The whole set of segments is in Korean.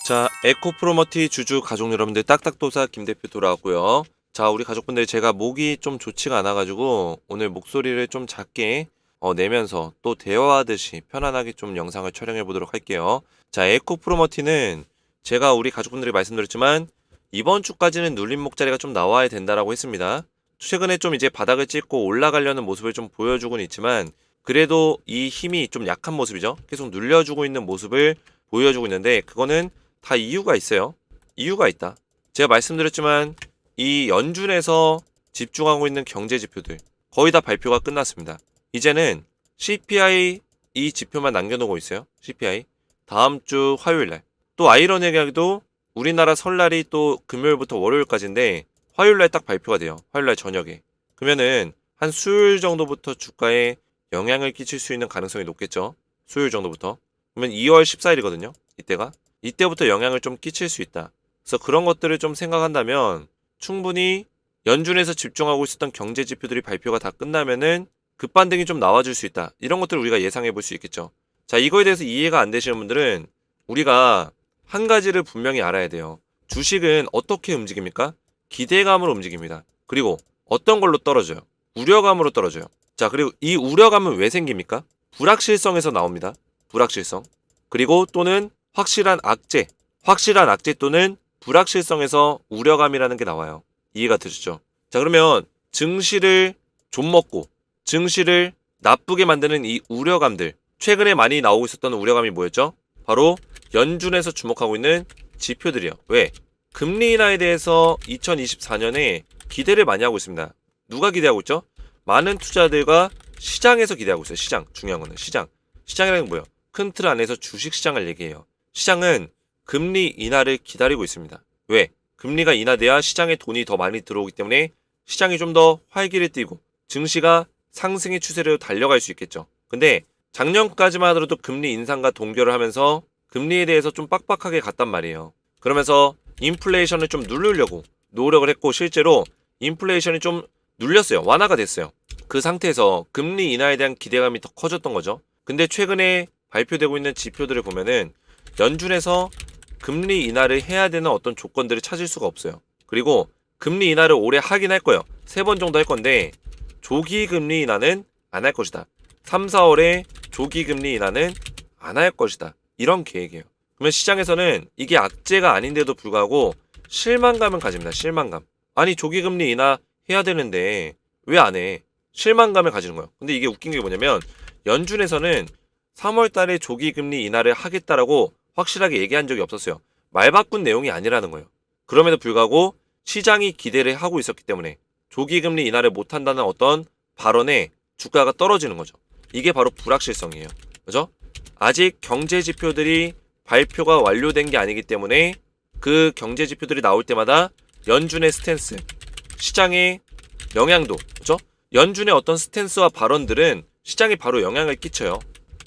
자, 에코프로머티 주주 가족 여러분들 딱딱도사 김대표 돌아왔고요. 자, 우리 가족분들 제가 목이 좀 좋지가 않아가지고 오늘 목소리를 좀 작게 내면서 또 대화하듯이 편안하게 좀 영상을 촬영해 보도록 할게요. 자, 에코프로머티는 제가 우리 가족분들이 말씀드렸지만 이번 주까지는 눌림 목자리가 좀 나와야 된다라고 했습니다. 최근에 좀 이제 바닥을 찍고 올라가려는 모습을 좀 보여주고는 있지만 그래도 이 힘이 좀 약한 모습이죠. 계속 눌려주고 있는 모습을 보여주고 있는데 그거는 다 이유가 있어요. 이유가 있다. 제가 말씀드렸지만 이 연준에서 집중하고 있는 경제 지표들 거의 다 발표가 끝났습니다. 이제는 CPI 이 지표만 남겨놓고 있어요. CPI 다음 주 화요일날 또 아이러니하게도 우리나라 설날이 또 금요일부터 월요일까지인데 화요일날 딱 발표가 돼요. 화요일날 저녁에. 그러면은 한 수요일 정도부터 주가에 영향을 끼칠 수 있는 가능성이 높겠죠. 수요일 정도부터. 그러면 2월 14일이거든요. 이때부터 영향을 좀 끼칠 수 있다. 그래서 그런 것들을 좀 생각한다면 충분히 연준에서 집중하고 있었던 경제 지표들이 발표가 다 끝나면은 급반등이 좀 나와줄 수 있다. 이런 것들을 우리가 예상해 볼 수 있겠죠. 자, 이거에 대해서 이해가 안 되시는 분들은 우리가 한 가지를 분명히 알아야 돼요. 주식은 어떻게 움직입니까? 기대감으로 움직입니다. 그리고 어떤 걸로 떨어져요? 우려감으로 떨어져요. 자, 그리고 이 우려감은 왜 생깁니까? 불확실성에서 나옵니다. 불확실성. 그리고 또는 확실한 악재 또는 불확실성에서 우려감이라는 게 나와요. 이해가 되시죠? 자, 그러면 증시를 좀먹고 증시를 나쁘게 만드는 이 우려감들, 최근에 많이 나오고 있었던 우려감이 뭐였죠? 바로 연준에서 주목하고 있는 지표들이요. 왜? 금리 인하에 대해서 2024년에 기대를 많이 하고 있습니다. 누가 기대하고 있죠? 많은 투자들과 시장에서 기대하고 있어요. 시장. 중요한 거는 시장. 시장이라는 게 뭐예요? 큰 틀 안에서 주식시장을 얘기해요. 시장은 금리 인하를 기다리고 있습니다. 왜? 금리가 인하돼야 시장에 돈이 더 많이 들어오기 때문에 시장이 좀 더 활기를 띠고 증시가 상승의 추세로 달려갈 수 있겠죠. 근데 작년까지만 하더라도 금리 인상과 동결을 하면서 금리에 대해서 좀 빡빡하게 갔단 말이에요. 그러면서 인플레이션을 좀 누르려고 노력을 했고 실제로 인플레이션이 좀 눌렸어요. 완화가 됐어요. 그 상태에서 금리 인하에 대한 기대감이 더 커졌던 거죠. 근데 최근에 발표되고 있는 지표들을 보면은 연준에서 금리 인하를 해야 되는 어떤 조건들을 찾을 수가 없어요. 그리고 금리 인하를 올해 하긴 할 거예요. 3번 정도 할 건데 조기 금리 인하는 안 할 것이다. 3, 4월에 조기 금리 인하는 안 할 것이다. 이런 계획이에요. 그러면 시장에서는 이게 악재가 아닌데도 불구하고 실망감을 가집니다. 실망감. 아니 조기 금리 인하 해야 되는데 왜 안 해? 실망감을 가지는 거예요. 근데 이게 웃긴 게 뭐냐면 연준에서는 3월 달에 조기 금리 인하를 하겠다라고 확실하게 얘기한 적이 없었어요. 말 바꾼 내용이 아니라는 거예요. 그럼에도 불구하고 시장이 기대를 하고 있었기 때문에 조기 금리 인하를 못 한다는 어떤 발언에 주가가 떨어지는 거죠. 이게 바로 불확실성이에요. 그죠? 아직 경제 지표들이 발표가 완료된 게 아니기 때문에 그 경제 지표들이 나올 때마다 연준의 스탠스, 시장의 영향도, 그죠? 연준의 어떤 스탠스와 발언들은 시장에 바로 영향을 끼쳐요.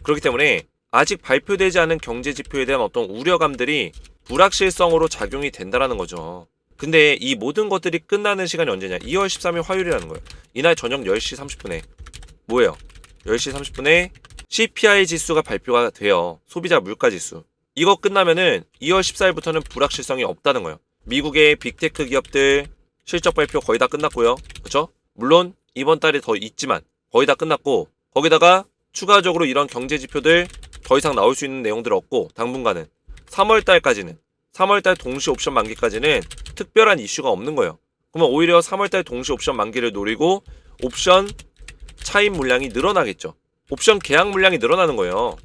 그렇기 때문에 아직 발표되지 않은 경제 지표에 대한 어떤 우려감들이 불확실성으로 작용이 된다라는 거죠. 근데 이 모든 것들이 끝나는 시간이 언제냐? 2월 13일 화요일이라는 거예요. 이날 저녁 10시 30분에 뭐예요? 10시 30분에 CPI 지수가 발표가 돼요. 소비자 물가 지수. 이거 끝나면은 2월 14일부터는 불확실성이 없다는 거예요. 미국의 빅테크 기업들 실적 발표 거의 다 끝났고요. 그렇죠? 물론 이번 달에 더 있지만 거의 다 끝났고 거기다가 추가적으로 이런 경제 지표들 더 이상 나올 수 있는 내용들 없고 당분간은 3월달 동시 옵션 만기까지는 특별한 이슈가 없는 거예요. 그러면 오히려 3월달 동시 옵션 만기를 노리고 옵션 차입 물량이 늘어나겠죠. 옵션 계약 물량이 늘어나는 거예요.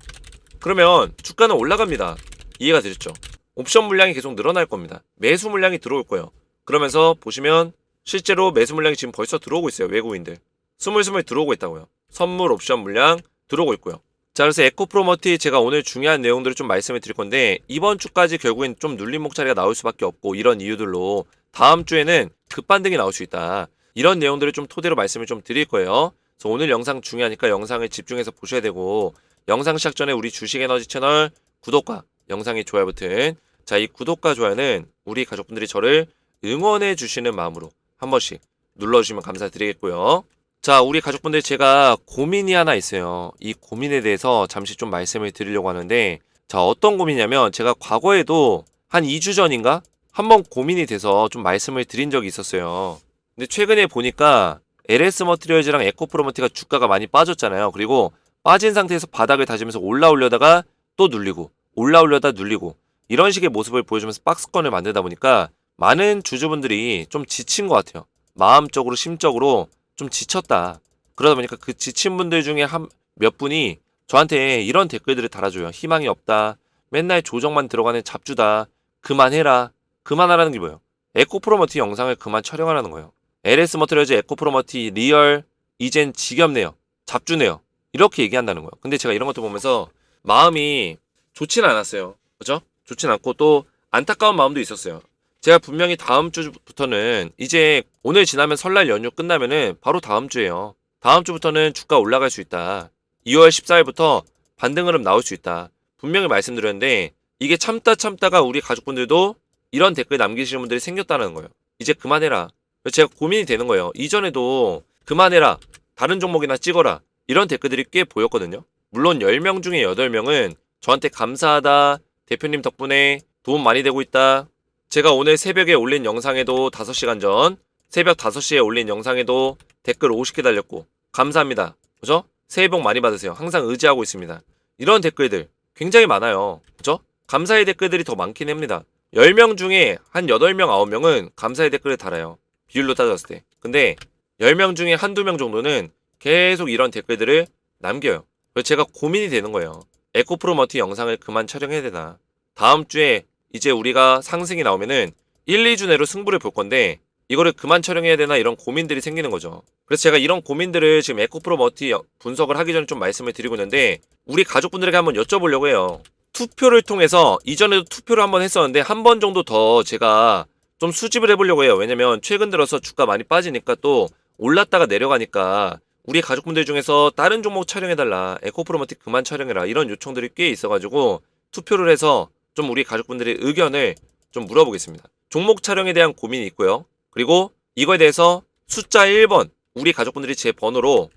그러면 주가는 올라갑니다. 이해가 되셨죠? 옵션 물량이 계속 늘어날 겁니다. 매수 물량이 들어올 거예요. 그러면서 보시면 실제로 매수 물량이 지금 벌써 들어오고 있어요. 외국인들 스물스물 들어오고 있다고요. 선물 옵션 물량 들어오고 있고요. 자, 그래서 에코프로머티 제가 오늘 중요한 내용들을 좀 말씀을 드릴 건데 이번 주까지 결국엔 좀 눌림 목자리가 나올 수밖에 없고 이런 이유들로 다음 주에는 급반등이 나올 수 있다. 이런 내용들을 좀 토대로 말씀을 좀 드릴 거예요. 그래서 오늘 영상 중요하니까 영상을 집중해서 보셔야 되고 영상 시작 전에 우리 주식에너지 채널 구독과 영상의 좋아요 버튼, 자, 이 구독과 좋아요는 우리 가족분들이 저를 응원해 주시는 마음으로 한 번씩 눌러주시면 감사드리겠고요. 자, 우리 가족분들 제가 고민이 하나 있어요. 이 고민에 대해서 잠시 좀 말씀을 드리려고 하는데 자, 어떤 고민이냐면 제가 과거에도 한 2주 전인가? 한번 고민이 돼서 좀 말씀을 드린 적이 있었어요. 근데 최근에 보니까 LS 머티리얼즈랑 에코프로머티가 주가가 많이 빠졌잖아요. 그리고 빠진 상태에서 바닥을 다지면서 올라오려다가 또 눌리고 올라오려다 눌리고 이런 식의 모습을 보여주면서 박스권을 만들다 보니까 많은 주주분들이 좀 지친 것 같아요. 마음적으로 심적으로 좀 지쳤다. 그러다 보니까 그 지친 분들 중에 몇 분이 저한테 이런 댓글들을 달아줘요. 희망이 없다. 맨날 조정만 들어가는 잡주다. 그만해라. 그만하라는 게 뭐예요? 에코프로머티 영상을 그만 촬영하라는 거예요. LS 머티리얼즈 에코프로머티 리얼 이젠 지겹네요. 잡주네요. 이렇게 얘기한다는 거예요. 근데 제가 이런 것도 보면서 마음이 좋진 않았어요. 그죠? 좋진 않고 또 안타까운 마음도 있었어요. 제가 분명히 다음 주부터는 이제 오늘 지나면 설날 연휴 끝나면은 바로 다음 주예요. 다음 주부터는 주가 올라갈 수 있다. 2월 14일부터 반등 흐름 나올 수 있다. 분명히 말씀드렸는데 이게 참다가 우리 가족분들도 이런 댓글 남기시는 분들이 생겼다는 거예요. 이제 그만해라. 제가 고민이 되는 거예요. 이전에도 그만해라. 다른 종목이나 찍어라. 이런 댓글들이 꽤 보였거든요. 물론 10명 중에 8명은 저한테 감사하다. 대표님 덕분에 도움 많이 되고 있다. 제가 오늘 새벽에 올린 영상에도 5시간 전 새벽 5시에 올린 영상에도 댓글 50개 달렸고 감사합니다. 그죠? 새해 복 많이 받으세요. 항상 의지하고 있습니다. 이런 댓글들 굉장히 많아요. 그죠? 감사의 댓글들이 더 많긴 합니다. 10명 중에 한 8명, 9명은 감사의 댓글을 달아요. 비율로 따졌을 때. 근데 10명 중에 한두 명 정도는 계속 이런 댓글들을 남겨요. 그래서 제가 고민이 되는 거예요. 에코프로머티 영상을 그만 촬영해야 되나. 다음 주에 이제 우리가 상승이 나오면은 1, 2주 내로 승부를 볼 건데 이거를 그만 촬영해야 되나 이런 고민들이 생기는 거죠. 그래서 제가 이런 고민들을 지금 에코프로머티 분석을 하기 전에 좀 말씀을 드리고 있는데 우리 가족분들에게 한번 여쭤보려고 해요. 투표를 통해서 이전에도 투표를 한번 했었는데 한 번 정도 더 제가 좀 수집을 해보려고 해요. 왜냐면 최근 들어서 주가 많이 빠지니까 또 올랐다가 내려가니까 우리 가족분들 중에서 다른 종목 촬영해달라. 에코프로머티 그만 촬영해라. 이런 요청들이 꽤 있어가지고 투표를 해서 좀 우리 가족분들의 의견을 좀 물어보겠습니다. 종목 촬영에 대한 고민이 있고요. 그리고 이거에 대해서 숫자 1번 우리 가족분들이 제 번호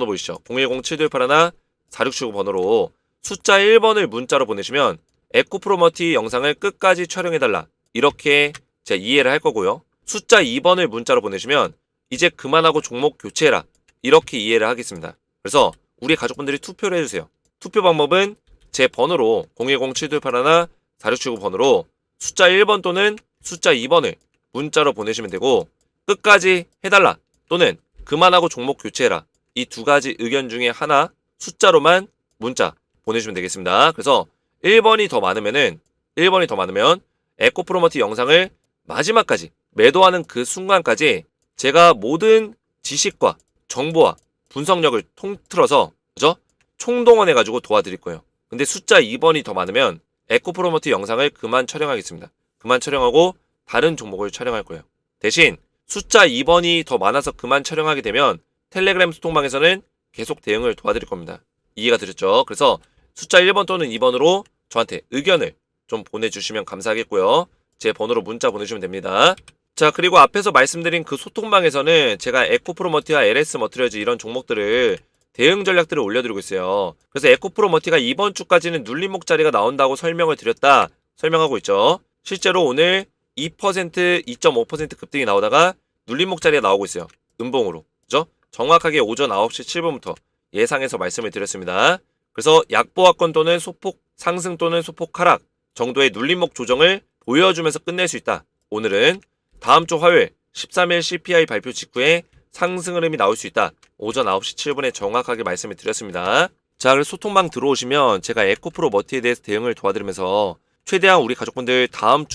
보이시죠? 010-7281-4679 번호로 숫자 1번을 문자로 보내시면 에코프로머티 영상을 끝까지 촬영해달라. 이렇게 제가 이해를 할 거고요. 숫자 2번을 문자로 보내시면 이제 그만하고 종목 교체해라. 이렇게 이해를 하겠습니다. 그래서 우리 가족분들이 투표를 해주세요. 투표 방법은 제 번호로 010-7281-4679 번호로 숫자 1번 또는 숫자 2번을 문자로 보내시면 되고 끝까지 해달라 또는 그만하고 종목 교체해라. 이 두 가지 의견 중에 하나 숫자로만 문자 보내주시면 되겠습니다. 그래서 1번이 더 많으면 에코프로머티 영상을 마지막까지 매도하는 그 순간까지 제가 모든 지식과 정보와 분석력을 통틀어서 그죠? 총동원해가지고 도와드릴 거예요. 근데 숫자 2번이 더 많으면 에코프로머티 영상을 그만 촬영하겠습니다. 그만 촬영하고 다른 종목을 촬영할 거예요. 대신 숫자 2번이 더 많아서 그만 촬영하게 되면 텔레그램 소통방에서는 계속 대응을 도와드릴 겁니다. 이해가 되셨죠? 그래서 숫자 1번 또는 2번으로 저한테 의견을 좀 보내주시면 감사하겠고요. 제 번호로 문자 보내주시면 됩니다. 자, 그리고 앞에서 말씀드린 그 소통방에서는 제가 에코프로머티와 LS 머티리얼즈 이런 종목들을 대응 전략들을 올려드리고 있어요. 그래서 에코프로머티가 이번 주까지는 눌림목 자리가 나온다고 설명하고 있죠. 실제로 오늘 2%, 2.5% 급등이 나오다가 눌림목 자리가 나오고 있어요. 음봉으로. 그죠? 정확하게 오전 9시 7분부터 예상해서 말씀을 드렸습니다. 그래서 약보합권 또는 소폭 상승 또는 소폭 하락 정도의 눌림목 조정을 보여주면서 끝낼 수 있다. 오늘은 다음 주 화요일 13일 CPI 발표 직후에 상승 흐름이 나올 수 있다. 오전 9시 7분에 정확하게 말씀을 드렸습니다. 자, 그래서 소통방 들어오시면 제가 에코프로머티에 대해서 대응을 도와드리면서 최대한 우리 가족분들 다다음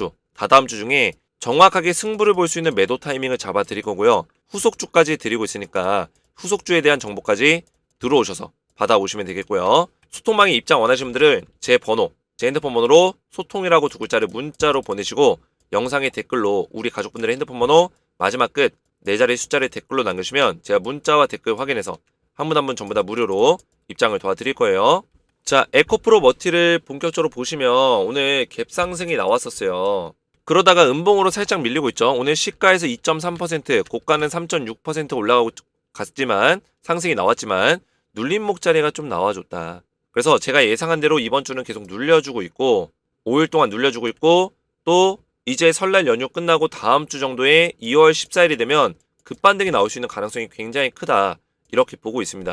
주 중에 정확하게 승부를 볼 수 있는 매도 타이밍을 잡아 드릴 거고요. 후속주까지 드리고 있으니까 후속주에 대한 정보까지 들어오셔서 받아오시면 되겠고요. 소통방에 입장 원하시는 분들은 제 핸드폰 번호로 소통이라고 두 글자를 문자로 보내시고 영상의 댓글로 우리 가족분들의 핸드폰 번호 마지막 끝 4자리 숫자를 댓글로 남겨주시면 제가 문자와 댓글 확인해서 한 분 한 분 전부 다 무료로 입장을 도와드릴 거예요. 자, 에코프로머티를 본격적으로 보시면 오늘 갭 상승이 나왔었어요. 그러다가 음봉으로 살짝 밀리고 있죠. 오늘 시가에서 2.3%, 고가는 3.6% 올라가고 갔지만 상승이 나왔지만 눌림목 자리가 좀 나와줬다. 그래서 제가 예상한 대로 이번 주는 계속 눌려주고 있고 5일 동안 눌려주고 있고 또 이제 설날 연휴 끝나고 다음 주 정도에 2월 14일이 되면 급반등이 나올 수 있는 가능성이 굉장히 크다. 이렇게 보고 있습니다.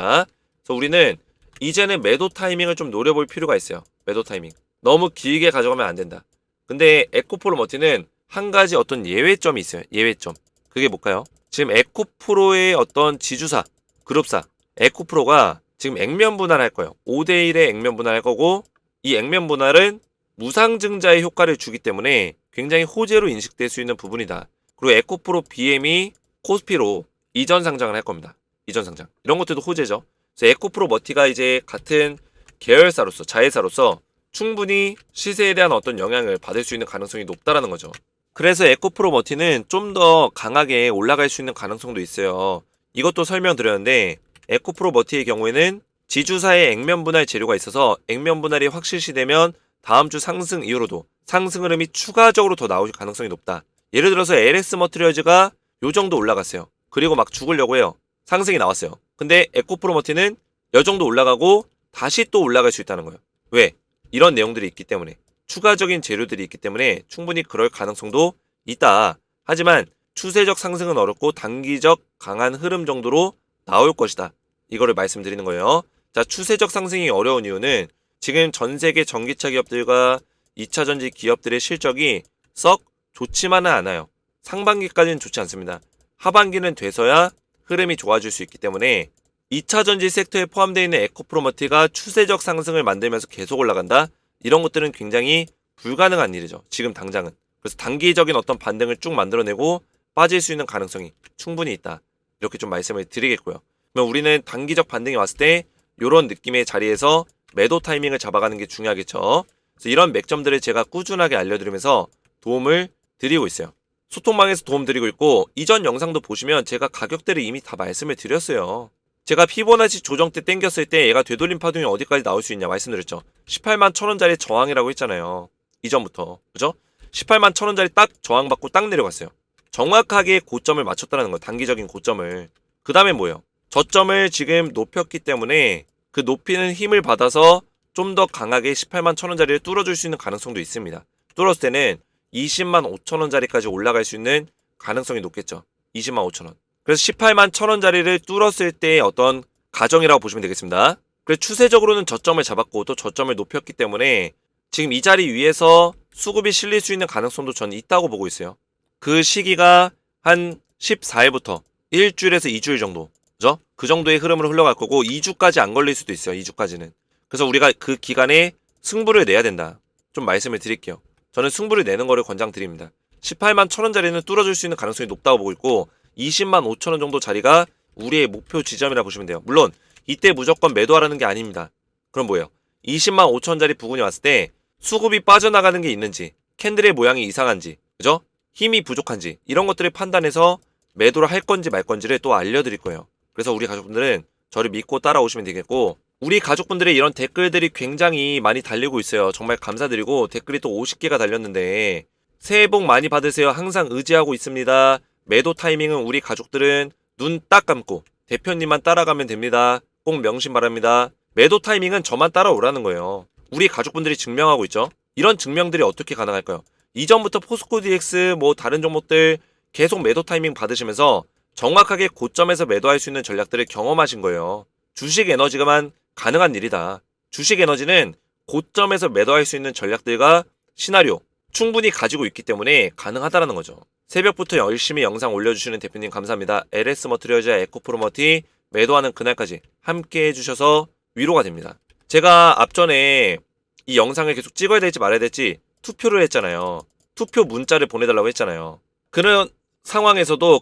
그래서 우리는 이제는 매도 타이밍을 좀 노려볼 필요가 있어요. 매도 타이밍. 너무 길게 가져가면 안 된다. 근데 에코프로 머티는 한 가지 어떤 예외점이 있어요. 예외점. 그게 뭘까요? 지금 에코프로의 어떤 지주사, 그룹사, 에코프로가 지금 액면 분할할 거예요. 5대1의 액면 분할할 거고, 이 액면 분할은 무상증자의 효과를 주기 때문에 굉장히 호재로 인식될 수 있는 부분이다. 그리고 에코프로 BM이 코스피로 이전 상장을 할 겁니다. 이전 상장. 이런 것들도 호재죠. 그래서 에코프로 머티가 이제 같은 계열사로서, 자회사로서 충분히 시세에 대한 어떤 영향을 받을 수 있는 가능성이 높다라는 거죠. 그래서 에코프로 머티는 좀 더 강하게 올라갈 수 있는 가능성도 있어요. 이것도 설명드렸는데 에코프로 머티의 경우에는 지주사의 액면 분할 재료가 있어서 액면 분할이 확실시되면 다음 주 상승 이후로도 상승 흐름이 추가적으로 더 나올 가능성이 높다. 예를 들어서 LS 머티리얼즈가 요 정도 올라갔어요. 그리고 막 죽으려고 해요. 상승이 나왔어요. 근데 에코프로 머티는 요 정도 올라가고 다시 또 올라갈 수 있다는 거예요. 왜? 이런 내용들이 있기 때문에. 추가적인 재료들이 있기 때문에 충분히 그럴 가능성도 있다. 하지만 추세적 상승은 어렵고 단기적 강한 흐름 정도로 나올 것이다. 이거를 말씀드리는 거예요. 자, 추세적 상승이 어려운 이유는 지금 전 세계 전기차 기업들과 2차 전지 기업들의 실적이 썩 좋지만은 않아요. 상반기까지는 좋지 않습니다. 하반기는 돼서야 흐름이 좋아질 수 있기 때문에 2차 전지 섹터에 포함되어 있는 에코프로머티가 추세적 상승을 만들면서 계속 올라간다? 이런 것들은 굉장히 불가능한 일이죠. 지금 당장은. 그래서 단기적인 어떤 반등을 쭉 만들어내고 빠질 수 있는 가능성이 충분히 있다. 이렇게 좀 말씀을 드리겠고요. 그러면 우리는 단기적 반등이 왔을 때 이런 느낌의 자리에서 매도 타이밍을 잡아가는 게 중요하겠죠. 그래서 이런 맥점들을 제가 꾸준하게 알려드리면서 도움을 드리고 있어요. 소통방에서 도움 드리고 있고 이전 영상도 보시면 제가 가격대를 이미 다 말씀을 드렸어요. 제가 피보나치 조정 때 땡겼을 때 얘가 되돌림 파동이 어디까지 나올 수 있냐 말씀드렸죠. 18만 1,000원짜리 저항이라고 했잖아요. 이전부터. 그죠? 18만 1,000원짜리 딱 저항받고 딱 내려갔어요. 정확하게 고점을 맞췄다는 거예요. 단기적인 고점을. 그 다음에 뭐예요? 저점을 지금 높였기 때문에 그 높이는 힘을 받아서 좀 더 강하게 18만 1,000원짜리를 뚫어줄 수 있는 가능성도 있습니다. 뚫었을 때는 20만 5천원짜리까지 올라갈 수 있는 가능성이 높겠죠. 20만 5천원. 그래서 18만 1,000원짜리를 뚫었을 때의 어떤 가정이라고 보시면 되겠습니다. 그래서 추세적으로는 저점을 잡았고 또 저점을 높였기 때문에 지금 이 자리 위에서 수급이 실릴 수 있는 가능성도 저는 있다고 보고 있어요. 그 시기가 한 14일부터 일주일에서 2주일 정도. 그죠? 그 정도의 흐름으로 흘러갈 거고 2주까지 안 걸릴 수도 있어요. 2주까지는. 그래서 우리가 그 기간에 승부를 내야 된다. 좀 말씀을 드릴게요. 저는 승부를 내는 거를 권장드립니다. 18만 1,000원짜리는 뚫어줄 수 있는 가능성이 높다고 보고 있고 20만 5천원 정도 자리가 우리의 목표 지점이라 보시면 돼요. 물론 이때 무조건 매도하라는 게 아닙니다. 그럼 뭐예요? 20만 5천원짜리 부근이 왔을 때 수급이 빠져나가는 게 있는지 캔들의 모양이 이상한지 그죠? 힘이 부족한지 이런 것들을 판단해서 매도를 할 건지 말 건지를 또 알려드릴 거예요. 그래서 우리 가족분들은 저를 믿고 따라오시면 되겠고 우리 가족분들의 이런 댓글들이 굉장히 많이 달리고 있어요. 정말 감사드리고 댓글이 또 50개가 달렸는데 새해 복 많이 받으세요. 항상 의지하고 있습니다. 매도 타이밍은 우리 가족들은 눈 딱 감고 대표님만 따라가면 됩니다. 꼭 명심 바랍니다. 매도 타이밍은 저만 따라오라는 거예요. 우리 가족분들이 증명하고 있죠. 이런 증명들이 어떻게 가능할까요? 이전부터 포스코 DX 뭐 다른 종목들 계속 매도 타이밍 받으시면서 정확하게 고점에서 매도할 수 있는 전략들을 경험하신 거예요. 주식 에너지가만 가능한 일이다. 주식 에너지는 고점에서 매도할 수 있는 전략들과 시나리오 충분히 가지고 있기 때문에 가능하다라는 거죠. 새벽부터 열심히 영상 올려주시는 대표님 감사합니다. LS 머티리얼즈 에코프로머티 매도하는 그날까지 함께 해주셔서 위로가 됩니다. 제가 앞전에 이 영상을 계속 찍어야 될지 말아야 될지 투표를 했잖아요. 투표 문자를 보내달라고 했잖아요. 그런 상황에서도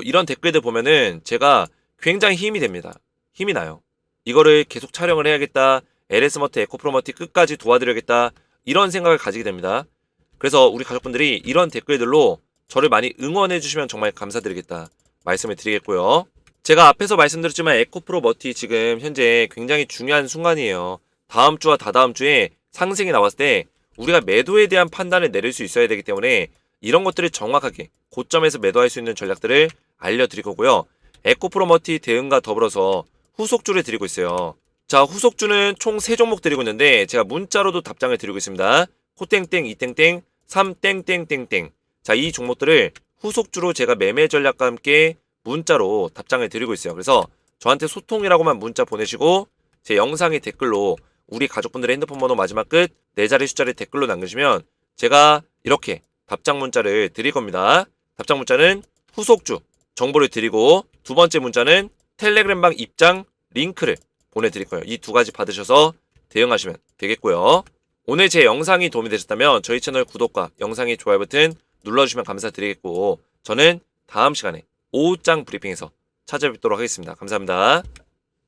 이런 댓글들 보면은 제가 굉장히 힘이 됩니다. 힘이 나요. 이거를 계속 촬영을 해야겠다. LS 머티 에코프로머티 끝까지 도와드려야겠다. 이런 생각을 가지게 됩니다. 그래서 우리 가족분들이 이런 댓글들로 저를 많이 응원해 주시면 정말 감사드리겠다 말씀을 드리겠고요. 제가 앞에서 말씀드렸지만 에코프로머티 지금 현재 굉장히 중요한 순간이에요. 다음 주와 다다음 주에 상승이 나왔을 때 우리가 매도에 대한 판단을 내릴 수 있어야 되기 때문에 이런 것들을 정확하게 고점에서 매도할 수 있는 전략들을 알려드릴 거고요. 에코프로머티 대응과 더불어서 후속주를 드리고 있어요. 자, 후속주는 총 3종목 드리고 있는데 제가 문자로도 답장을 드리고 있습니다. 코땡땡, 이땡땡, 3땡땡땡땡. 자, 이 종목들을 후속주로 제가 매매 전략과 함께 문자로 답장을 드리고 있어요. 그래서 저한테 소통이라고만 문자 보내시고 제 영상의 댓글로 우리 가족분들의 핸드폰 번호 마지막 끝 4자리 숫자를 댓글로 남기시면 제가 이렇게 답장 문자를 드릴 겁니다. 답장 문자는 후속주 정보를 드리고 두 번째 문자는 텔레그램방 입장 링크를 보내드릴 거예요. 이 두 가지 받으셔서 대응하시면 되겠고요. 오늘 제 영상이 도움이 되셨다면 저희 채널 구독과 영상의 좋아요 버튼 눌러주시면 감사드리겠고 저는 다음 시간에 오후장 브리핑에서 찾아뵙도록 하겠습니다. 감사합니다.